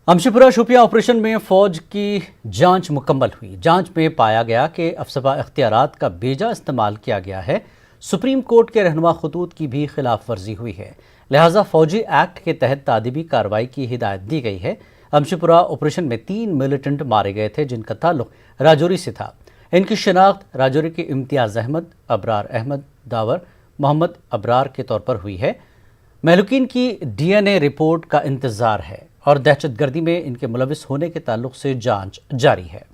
Amshipura Shopian operation में फौज की जांच मुकम्मल हुई। जांच में पाया गया कि अफसपा इख्तियारात का बेजा इस्तेमाल किया गया है। सुप्रीम कोर्ट के रहनुमा खतूत की भी खिलाफ वर्जी हुई है, लिहाजा फौजी एक्ट के तहत तादीबी कार्रवाई की हिदायत दी गई है। अमशीपुरा ऑपरेशन में 3 मिलिटेंट मारे गए थे जिनका ताल्लुक राजौरी से था। इनकी शिनाख्त राजौरी के इम्तियाज़ अहमद, अबरार अहमद दावर, मोहम्मद अबरार के तौर पर हुई है। महलूकीन की DNA रिपोर्ट का इंतजार है और दहशतगर्दी में इनके मुलविस होने के ताल्लुक से जांच जारी है।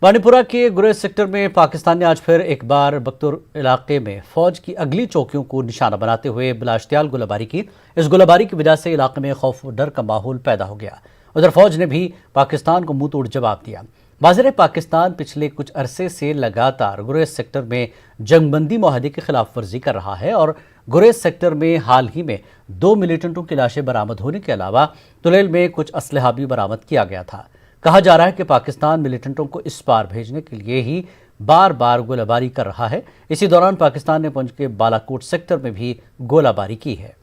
बानीपुरा के गुरेज सेक्टर में पाकिस्तान ने आज फिर एक बार बख्तूर इलाके में फौज की अगली चौकियों को निशाना बनाते हुए बिलाश्तियाल गोलाबारी की। इस गोलाबारी की वजह से इलाके में खौफ और डर का माहौल पैदा हो गया। उधर फौज ने भी पाकिस्तान को मुंह तोड़ जवाब दिया। वाज़ेह पाकिस्तान पिछले कुछ अरसे से लगातार गुरेज सेक्टर में जंगबंदी मुआहदे की खिलाफ वर्जी कर रहा है और गुरेज सेक्टर में हाल ही में 2 मिलिटेंटों की लाशें बरामद होने के अलावा तुलेल में कुछ असलहा भी बरामद किया गया था। कहा जा रहा है कि पाकिस्तान मिलिटेंटों को इस पार भेजने के लिए ही बार बार गोलाबारी कर रहा है। इसी दौरान पाकिस्तान ने पुंछ के बालाकोट सेक्टर में भी गोलाबारी की है।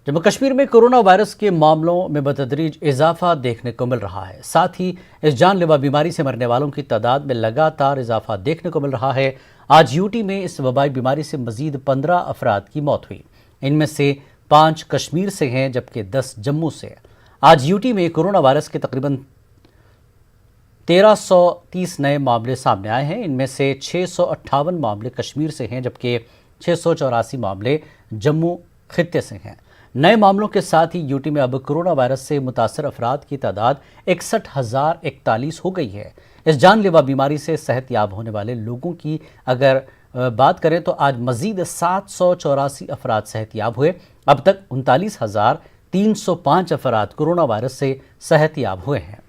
जम्मू कश्मीर में कोरोना वायरस के मामलों में बतदरीज इजाफा देखने को मिल रहा है। साथ ही इस जानलेवा बीमारी से मरने वालों की तादाद में लगातार इजाफा देखने को मिल रहा है। आज यूटी में इस वबाई बीमारी से मजीद 15 अफराद की मौत हुई। इनमें से 5 कश्मीर से हैं जबकि 10 जम्मू से। आज यूटी में कोरोना वायरस के तकरीबन 1330 नए मामले सामने आए हैं। इनमें से 658 मामले कश्मीर से हैं जबकि 684 मामले जम्मू खित्ते से हैं। नए मामलों के साथ ही यूटी में अब कोरोना वायरस से मुतासर अफराद की तादाद 61,041 हो गई है। इस जानलेवा बीमारी से सेहतयाब होने वाले लोगों की अगर बात करें तो आज मजीद 784 अफराद सेहतयाब हुए। अब तक 39,305 अफराद कोरोना वायरस से सेहतयाब हुए हैं।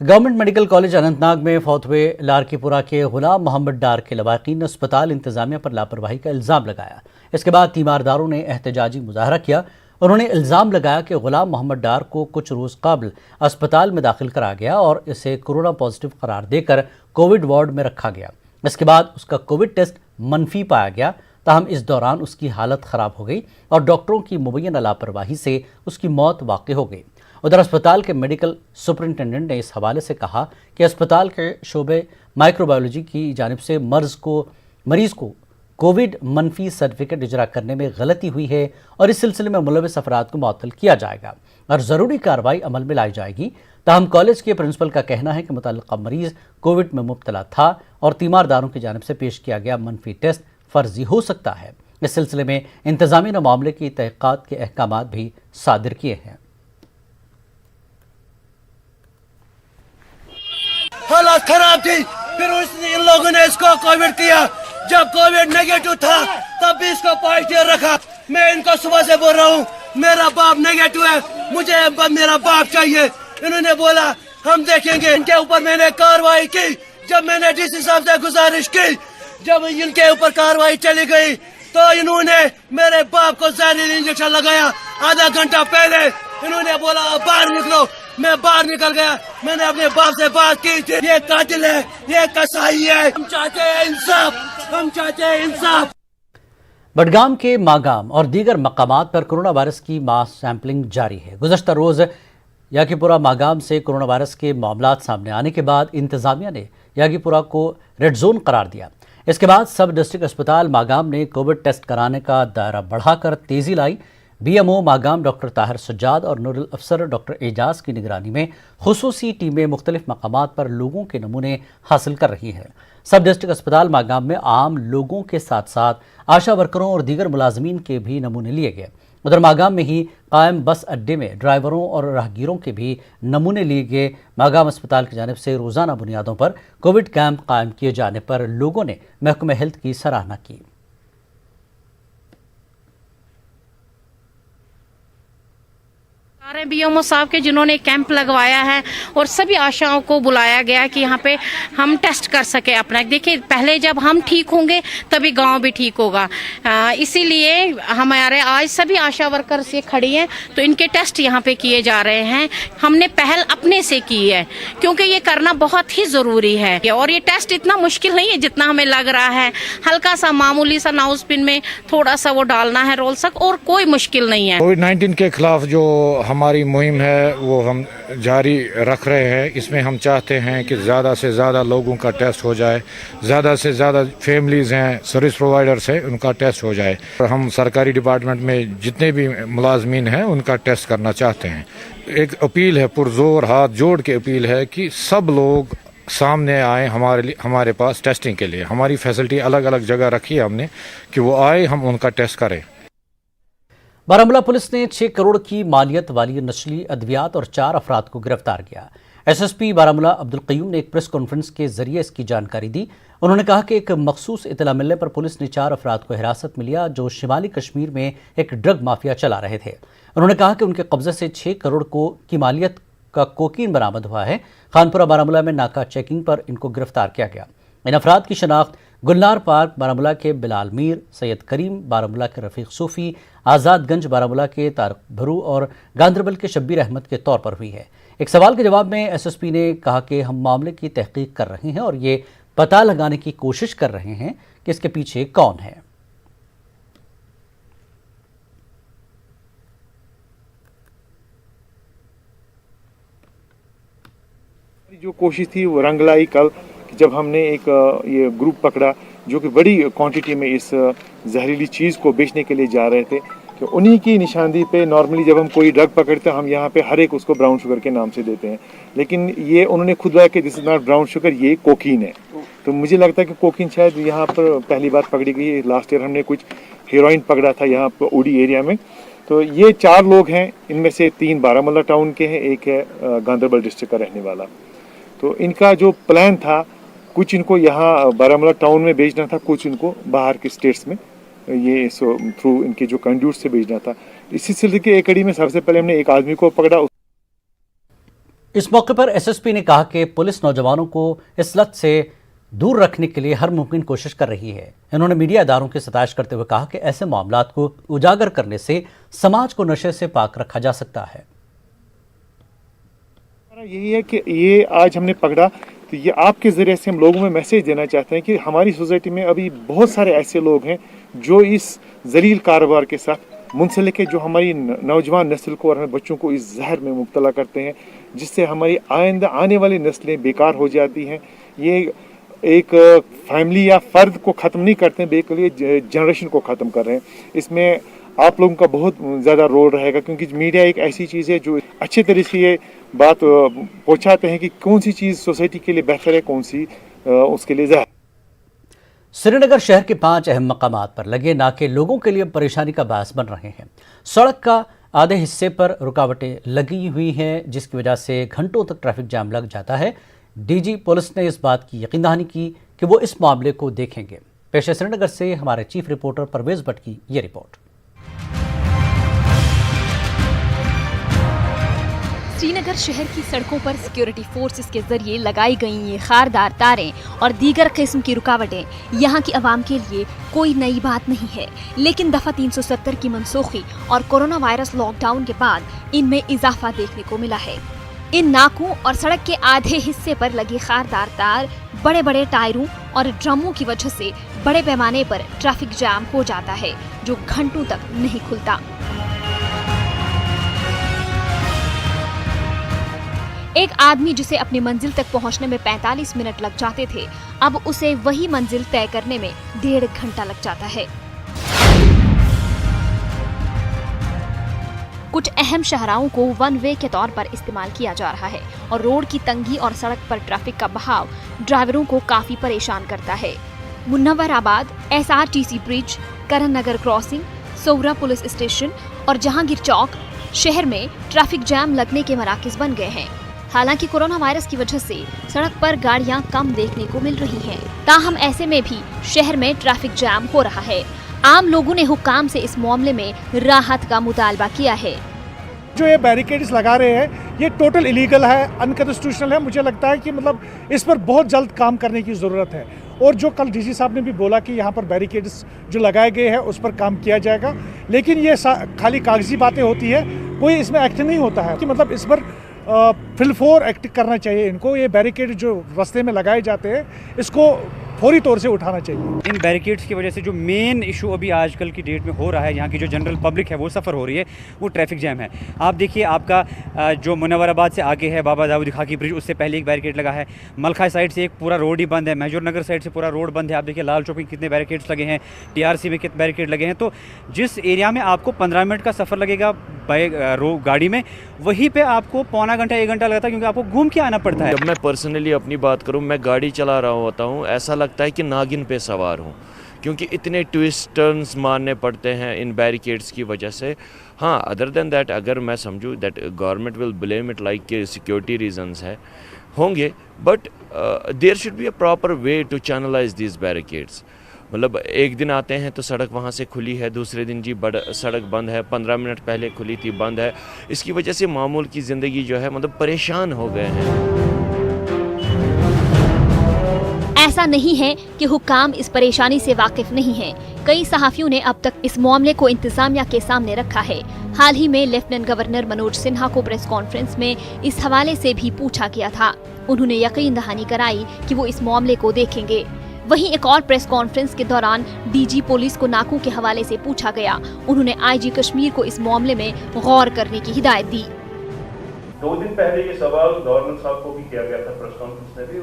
गवर्नमेंट मेडिकल कॉलेज अनंतनाग में फौत हुए लारकीपुरा के गुलाम मोहम्मद डार के लवाकिन ने अस्पताल इंतजामिया पर लापरवाही का इल्ज़ाम लगाया। इसके बाद तीमारदारों ने एहतजाजी मुजाहरा किया। उन्होंने इल्ज़ाम लगाया कि गुलाम मोहम्मद डार को कुछ रोज़ कबल अस्पताल में दाखिल करा गया और इसे कोरोना पॉजिटिव करार देकर कोविड वार्ड में रखा गया। इसके बाद उसका कोविड टेस्ट मनफी पाया गया। ताहम इस दौरान उसकी हालत ख़राब हो गई और डॉक्टरों की मुबैना लापरवाही से उसकी मौत वाक़ई हो गई। उधर अस्पताल के मेडिकल सुपरिंटेंडेंट ने इस हवाले से कहा कि अस्पताल के शोबे माइक्रोबायोलॉजी की जानिब से मरीज़ को कोविड मनफी सर्टिफिकेट इजरा करने में गलती हुई है और इस सिलसिले में मुलविस अफराद को मुअत्तल किया जाएगा और ज़रूरी कार्रवाई अमल में लाई जाएगी। ताहम कॉलेज के प्रिंसिपल का कहना है कि मुतल्लिका मरीज़ कोविड में मुब्तला था और तीमारदारों की जानिब से पेश किया गया मनफी टेस्ट फर्जी हो सकता है। इस सिलसिले में इंतजामिया ने मामले की तहक़ीक़ात के अहकाम भी सादिर किए हैं। हालात खराब थी, फिर इन लोगों ने इसको कोविड किया। जब कोविड नेगेटिव था तब भी इसको पॉजिटिव रखा। मैं इनको सुबह से बोल रहा हूँ मेरा बाप नेगेटिव है, मुझे मेरा बाप चाहिए। इन्होंने बोला हम देखेंगे। इनके ऊपर मैंने कार्रवाई की। जब मैंने डीसी साहब से गुजारिश की, जब इनके ऊपर कार्रवाई चली गई तो इन्होंने मेरे बाप को जहरीला इंजेक्शन लगाया। आधा घंटा पहले इन्होंने बोला बाहर निकलो। मैं बाहर निकल गया। मैंने अपने बाप से बात की थी। ये कातिल है, ये कसाई है। हम चाहते हैं इंसाफ, हम चाहते हैं इंसाफ। बडगाम के मागाम और दीगर मकामात पर कोरोना वायरस की मास सैंपलिंग जारी है। गुज़श्ता रोज़ यागीपुरा मागाम से कोरोना वायरस के मामलात सामने आने के बाद इंतजामिया ने यागीपुरा को रेड जोन करार दिया। इसके बाद सब डिस्ट्रिक्ट अस्पताल मागाम ने कोविड टेस्ट कराने का दायरा बढ़ाकर तेज़ी लाई। BMO मागाम डॉक्टर ताहिर सज्जाद और नूरुल अफसर डॉक्टर एजाज की निगरानी में खुसूसी टीमें मुख्तलिफ मकामात पर लोगों के नमूने हासिल कर रही हैं। सब डिस्ट्रिक्ट अस्पताल मागाम में आम लोगों के साथ साथ आशा वर्करों और दीगर मुलाजमीन के भी नमूने लिए गए। उधर मागाम में ही कायम बस अड्डे में ड्राइवरों और राहगीरों के भी नमूने लिए गए। मागाम अस्पताल की जानिब से रोज़ाना बुनियादों पर कोविड कैंप कायम किए जाने पर लोगों ने महकमे हेल्थ की सराहना की। बीएमओ साहब के जिन्होंने कैंप लगवाया है और सभी आशाओं को बुलाया गया कि यहाँ पे हम टेस्ट कर सके अपना। देखिए, पहले जब हम ठीक होंगे तभी गांव भी ठीक होगा, इसीलिए हमारे आज सभी आशा वर्कर्स ये खड़ी हैं तो इनके टेस्ट यहाँ पे किए जा रहे हैं। हमने पहल अपने से की है क्योंकि ये करना बहुत ही ज़रूरी है और ये टेस्ट इतना मुश्किल नहीं है जितना हमें लग रहा है। हल्का सा मामूली सा नाउज पिन में थोड़ा सा वो डालना है रोल सक और कोई मुश्किल नहीं है। कोविड-19 के खिलाफ जो हमारी मुहिम है वो हम जारी रख रहे हैं। इसमें हम चाहते हैं कि ज़्यादा से ज़्यादा लोगों का टेस्ट हो जाए, ज़्यादा से ज़्यादा फैमिलीज़ हैं, सर्विस प्रोवाइडर्स हैं, उनका टेस्ट हो जाए। और हम सरकारी डिपार्टमेंट में जितने भी मुलाजमीन हैं उनका टेस्ट करना चाहते हैं। एक अपील है, पुरजोर हाथ जोड़ के अपील है कि सब लोग सामने आए हमारे पास टेस्टिंग के लिए। हमारी फैसिलिटी अलग अलग जगह रखी है हमने कि वो आए, हम उनका टेस्ट करें। बारामूला पुलिस ने 6 करोड़ की मालियत वाली नस्ली अद्वियात और 4 अफराद को गिरफ्तार किया। एसएसपी बारामूला अब्दुल कयूम ने एक प्रेस कॉन्फ्रेंस के जरिए इसकी जानकारी दी। उन्होंने कहा कि एक मखसूस इतला मिलने पर पुलिस ने 4 अफराद को हिरासत में लिया जो शिमाली कश्मीर में एक ड्रग माफिया चला रहे थे। उन्होंने कहा कि उनके कब्जे से 6 करोड़ की मालियत का कोकीन बरामद हुआ है। खानपुरा बारामूला में नाका चेकिंग पर इनको गिरफ्तार किया गया। इन अफराद की शनाख्त गुलनार पार्क बारामूला के बिलाल मीर, सैयद करीम बारामूला के रफ़ीक सूफ़ी, आज़ादगंज बारामूला के तारक भरू और गांदरबल के शब्बीर अहमद के तौर पर हुई है। एक सवाल के जवाब में एसएसपी ने कहा कि हम मामले की तहकीक कर रहे हैं और ये पता लगाने की कोशिश कर रहे हैं कि इसके पीछे कौन है। जो कोशिश थी वो रंग लाई कल, जब हमने एक ये ग्रुप पकड़ा जो कि बड़ी क्वांटिटी में इस जहरीली चीज़ को बेचने के लिए जा रहे थे। तो उन्हीं की निशानदेही पे नॉर्मली जब हम कोई ड्रग पकड़ते हैं हम यहाँ पे हर एक उसको ब्राउन शुगर के नाम से देते हैं, लेकिन ये उन्होंने खुद बताया कि this is not brown sugar, ये कोकीन है। तो मुझे लगता है कि कोकीन शायद यहाँ पर पहली बार पकड़ी गई है। लास्ट ईयर हमने कुछ हेरोइन पकड़ा था यहाँ पर ओडी एरिया में। तो ये 4 लोग हैं, इनमें से 3 बारामूला टाउन के हैं, एक है गांदरबल डिस्ट्रिक्ट का रहने वाला। तो इनका जो प्लान था, कुछ इनको यहाँ बारामूला टाउन में बेचना था, कुछ इनको बाहर के स्टेट्स में ये थ्रू इनके जो कंड्यूट से बेचना था। इसी सिलसिले के एक कड़ी में सबसे पहले हमने एक आदमी को पकड़ा। इस मौके पर एसएसपी ने कहा कि पुलिस नौजवानों को इस लत से दूर रखने के लिए हर मुमकिन कोशिश कर रही है। इन्होंने मीडिया इदारों की सताइश करते हुए कहा कि ऐसे मामलात को उजागर करने से समाज को नशे से पाक रखा जा सकता है। यही है कि ये आज हमने पकड़ा तो ये आपके ज़रिए से हम लोगों में मैसेज देना चाहते हैं कि हमारी सोसाइटी में अभी बहुत सारे ऐसे लोग हैं जो इस जलील कारोबार के साथ मुंसलिक है, जो हमारी नौजवान नस्ल को और हमारे बच्चों को इस जहर में मुब्तला करते हैं, जिससे हमारी आइंदा आने वाली नस्लें बेकार हो जाती हैं। ये एक फैमिली या फ़र्द को ख़त्म नहीं करते हैं, बल्कि जनरेशन को ख़त्म कर रहे हैं। इसमें आप लोगों का बहुत ज़्यादा रोल रहेगा, क्योंकि मीडिया एक ऐसी चीज़ है जो अच्छे तरीके से ये बात पहुंचाते हैं कि कौन सी चीज़ सोसाइटी के लिए बेहतर है, कौन सी उसके लिए ज़हर। श्रीनगर शहर के 5 अहम मकामात पर लगे नाके लोगों के लिए परेशानी का बायस बन रहे हैं। सड़क का आधे हिस्से पर रुकावटें लगी हुई हैं, जिसकी वजह से घंटों तक ट्रैफिक जाम लग जाता है। डीजी पुलिस ने इस बात की यकीन दहानी की कि वो इस मामले को देखेंगे। पेश है श्रीनगर से हमारे चीफ रिपोर्टर परवेज भट्ट की ये रिपोर्ट। श्रीनगर शहर की सड़कों पर सिक्योरिटी फोर्सेस के जरिए लगाई गई ये खारदार तारें और दीगर किस्म की रुकावटें यहाँ की आवाम के लिए कोई नई बात नहीं है, लेकिन दफा 370 की मनसूखी और कोरोना वायरस लॉकडाउन के बाद इनमें इजाफा देखने को मिला है। इन नाकों और सड़क के आधे हिस्से पर लगी खारदार तार, बड़े बड़े टायरों और ड्रमों की वजह से बड़े पैमाने पर ट्रैफिक जाम हो जाता है, जो घंटों तक नहीं खुलता। एक आदमी जिसे अपनी मंजिल तक पहुंचने में 45 मिनट लग जाते थे, अब उसे वही मंजिल तय करने में 1.5 घंटा लग जाता है। कुछ अहम शाहराहों को वन वे के तौर पर इस्तेमाल किया जा रहा है और रोड की तंगी और सड़क पर ट्रैफिक का बहाव ड्राइवरों को काफी परेशान करता है। मुन्नवराबाद, SRTC ब्रिज, करण नगर क्रॉसिंग, सोहरा पुलिस स्टेशन और जहांगीर चौक शहर में ट्रैफिक जैम लगने के मराकज बन गए हैं। हालांकि कोरोना वायरस की वजह से सड़क पर गाड़ियां कम देखने को मिल रही हैं, ताहम ऐसे में भी शहर में ट्रैफिक जैम हो रहा है। आम लोगों ने हुक्काम से इस मामले में राहत का मुतालबा किया है। जो ये बैरिकेड्स लगा रहे हैं ये टोटल इलीगल है, अनकॉन्स्टिट्यूशनल है। मुझे लगता है कि मतलब इस पर बहुत जल्द काम करने की ज़रूरत है। और जो कल डीसी साहब ने भी बोला कि यहाँ पर बैरिकेड्स जो लगाए गए हैं उस पर काम किया जाएगा, लेकिन ये खाली कागजी बातें होती है, कोई इसमें एक्ट नहीं होता है कि मतलब इस पर फिलफोर एक्ट करना चाहिए इनको। ये बैरिकेड जो रास्ते में लगाए जाते हैं इसको फौरी तौर से उठाना चाहिए। इन बैरिकेड्स की वजह से जो मेन इशू अभी आजकल की डेट में हो रहा है, यहाँ की जो जनरल पब्लिक है वो सफ़र हो रही है, वो ट्रैफिक जैम है। आप देखिए आपका जो मुनव्वराबाद से आगे है बाबा दाऊद खाकी ब्रिज, उससे पहले एक बैरिकेड लगा है। मलखा साइड से एक पूरा रोड ही बंद है, मेजर नगर साइड से पूरा रोड बंद है। आप देखिए लाल चौक में कितने बैरिकेड्स लगे हैं, TRC में कितने बैरिकेड लगे हैं। तो जिस एरिया में आपको 15 मिनट का सफ़र लगेगा गाड़ी में, वहीं पर आपको पौना घंटा 1 घंटा लगता है, क्योंकि आपको घूम के आना पड़ता है। जब मैं पर्सनली अपनी बात करूं, मैं गाड़ी चला रहा होता हूं, ऐसा लगता है कि नागिन पे सवार हूं, क्योंकि इतने ट्विस्ट टर्न्स मारने पड़ते हैं इन बैरिकेड्स की वजह से। हाँ, अदर देन दैट अगर मैं समझूं that government will blame it like कि सिक्योरिटी रीजंस है होंगे, but there should be a proper way to channelize this barricades. मतलब एक दिन आते हैं तो सड़क वहाँ से खुली है, दूसरे दिन जी सड़क बंद है, 15 मिनट पहले खुली थी बंद है। इसकी वजह से मामूल की ज़िंदगी जो है मतलब परेशान हो गए हैं। ऐसा नहीं है कि हुक्काम इस परेशानी से वाकिफ नहीं है। कई सहाफियों ने अब तक इस मामले को इंतजामिया के सामने रखा है। हाल ही में लेफ्टिनेंट गवर्नर मनोज सिन्हा को प्रेस कॉन्फ्रेंस में इस हवाले से भी पूछा गया था। उन्होंने यकीन दहानी कराई कि वो इस मामले को देखेंगे। वहीं एक और प्रेस कॉन्फ्रेंस के दौरान DG पुलिस को नाकों के हवाले से पूछा गया। उन्होंने IG कश्मीर को इस मामले में गौर करने की हिदायत दी। 2 दिन पहले ये सवाल गवर्नर साहब को भी किया गया था प्रेस कॉन्फ्रेंस में भी,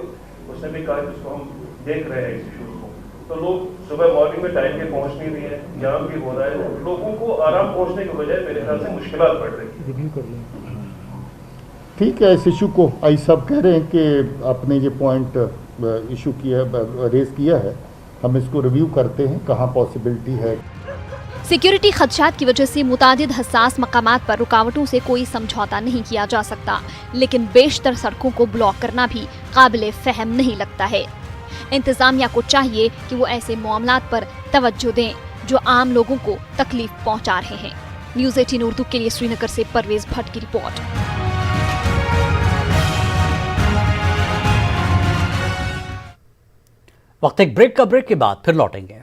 उसने भी कहा कि इसको हम देख रहे हैं इस इशू को। तो लोग सुबह मॉर्निंग में टाइम पे पहुंच नहीं रहे हैं, जाम भी हो रहा है, लोगों को आराम पहुंचने की बजाय मेरे ख्याल से मुश्किलात बढ़ रही है। ठीक है, इस इशू को आई साहब कह रहे हैं कि आपने ये पॉइंट इशू किया, रेज किया है, हम इसको रिव्यू करते हैं, कहाँ पॉसिबिलिटी है। सिक्योरिटी खदशात की वजह से मुतादिद हसास मकामात पर रुकावटों से कोई समझौता नहीं किया जा सकता, लेकिन बेशतर सड़कों को ब्लॉक करना भी काबिल फहम नहीं लगता है। इंतजामिया को चाहिए कि वो ऐसे मामलात पर तवज्जो दें जो आम लोगों को तकलीफ पहुंचा रहे हैं। न्यूज़ 18 उर्दू के लिए श्रीनगर से परवेज भट्ट की रिपोर्ट। वक्त एक ब्रेक के बाद फिर लौटेंगे।